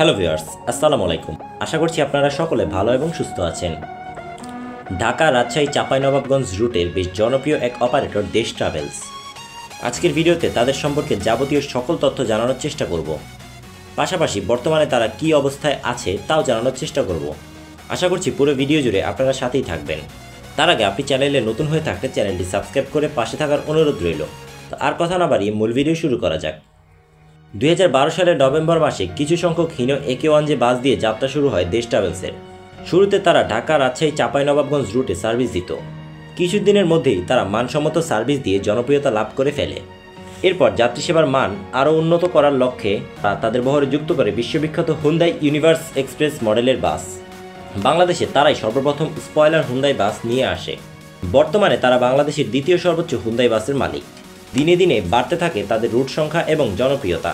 Hello viewers, আসসালামু আলাইকুম। আশা করছি আপনারা সকলে ভালো এবং সুস্থ আছেন। ঢাকা রাজশাহী চাঁপাইনবাবগঞ্জ রুটের বেশ জনপ্রিয় এক অপারেটর দেশ ট্রাভেলস। আজকের ভিডিওতে তাদের সম্পর্কে যাবতীয় সকল তথ্য জানানোর চেষ্টা করব। পাশাপাশি বর্তমানে তারা কী অবস্থায় আছে তাও জানানোর চেষ্টা করব। আশা করছি পুরো ভিডিও জুড়ে আপনারা সাথেই থাকবেন। তার আগে আপনি চ্যানেলে নতুন হয়ে থাকলে চ্যানেলটি সাবস্ক্রাইব করে পাশে থাকার অনুরোধ রইল। তো আর কথা না বাড়িয়ে মূল ভিডিও শুরু করা যাক। 2012 সালের নভেম্বর মাসে কিছু সংখ্যক হিনো AK1J বাস দিয়ে যাত্রা শুরু হয় দেশ ট্রাভেলসের। শুরুতে তারা ঢাকা রাজশাহী চাঁপাইনবাবগঞ্জ রুটে সার্ভিস দিত। কিছুদিনের মধ্যেই তারা মানসম্মত সার্ভিস দিয়ে জনপ্রিয়তা লাভ করে ফেলে। এরপর যাত্রী সেবার মান আরও উন্নত করার লক্ষ্যে তাদের বহরে যুক্ত করে বিশ্ববিখ্যাত হুন্দাই ইউনিভার্স এক্সপ্রেস মডেলের বাস। বাংলাদেশে তারাই সর্বপ্রথম স্পয়লার হুন্দাই বাস নিয়ে আসে। বর্তমানে তারা বাংলাদেশের দ্বিতীয় সর্বোচ্চ হুন্দাই বাসের মালিক। দিনে দিনে বাড়তে থাকে তাদের রুট সংখ্যা এবং জনপ্রিয়তা।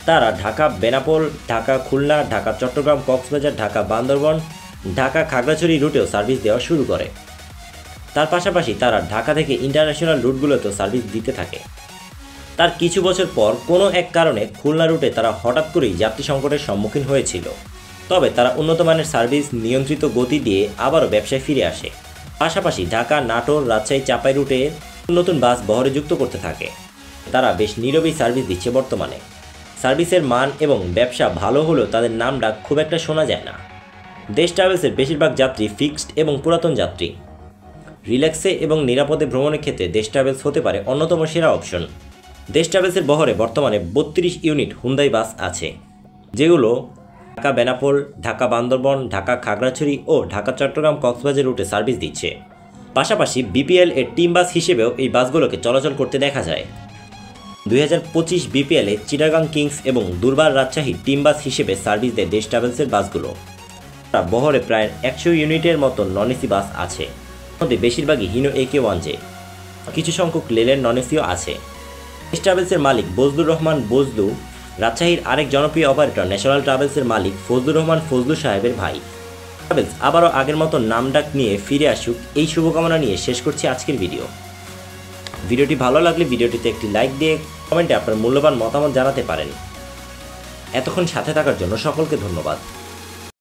তারা ঢাকা বেনাপোল, ঢাকা খুলনা, ঢাকা চট্টগ্রাম, কক্সবাজার, ঢাকা বান্দরবন, ঢাকা খাগড়াছড়ি রুটেও সার্ভিস দেওয়া শুরু করে। তার পাশাপাশি তারা ঢাকা থেকে ইন্টারন্যাশনাল রুটগুলোতেও সার্ভিস দিতে থাকে। তার কিছু বছর পর কোনো এক কারণে খুলনা রুটে তারা হঠাৎ করেই যাত্রী সংকটের সম্মুখীন হয়েছিল। তবে তারা উন্নত মানের সার্ভিস, নিয়ন্ত্রিত গতি দিয়ে আবারও ব্যবসায় ফিরে আসে। পাশাপাশি ঢাকা, নাটোর, রাজশাহী, চাঁপাই রুটে নতুন বাস বহরে যুক্ত করতে থাকে। তারা বেশ নীরবেই সার্ভিস দিচ্ছে বর্তমানে। সার্ভিসের মান এবং ব্যবসা ভালো হলেও তাদের নাম ডাক খুব একটা শোনা যায় না। দেশ ট্রাভেলসের বেশিরভাগ যাত্রী ফিক্সড এবং পুরাতন যাত্রী। রিল্যাক্সে এবং নিরাপদে ভ্রমণের ক্ষেত্রে দেশ ট্রাভেলস হতে পারে অন্যতম সেরা অপশন। দেশ ট্রাভেলসের বহরে বর্তমানে 32 ইউনিট হুন্দাই বাস আছে, যেগুলো ঢাকা বেনাপোল, ঢাকা বান্দরবন, ঢাকা খাগড়াছড়ি ও ঢাকা চট্টগ্রাম কক্সবাজার রুটে সার্ভিস দিচ্ছে। পাশাপাশি BPL এর টিম বাস হিসেবেও এই বাসগুলোকে চলাচল করতে দেখা যায়। 2025 BPL-এ চিটাগাং কিংস এবং দুর্বার রাজশাহী টিম বাস হিসেবে সার্ভিস দেয় দেশ ট্রাভেলসের বাসগুলো। বহরে প্রায় 100 ইউনিটের মতো নন এসি বাস আছে। মধ্যে বেশিরভাগই হিনো AK1J, কিছু সংখ্যক লেলের নন এসিও আছে। দেশ ট্রাভেলসের মালিক বজলুর রহমান বজলু রাজশাহীর আরেক জনপ্রিয় অপারেটর ন্যাশনাল ট্রাভেলসের মালিক ফজলুর রহমান ফজলু সাহেবের ভাই। ট্রাভেলস আবারও আগের মতো নামডাক নিয়ে ফিরে আসুক, এই শুভকামনা নিয়ে শেষ করছি আজকের ভিডিওটি ভালো লাগলে ভিডিওটিতে একটি লাইক দিয়ে কমেন্টে আপনার মূল্যবান মতামত জানাতে পারেন। এতক্ষণ সাথে থাকার জন্য সকলকে ধন্যবাদ।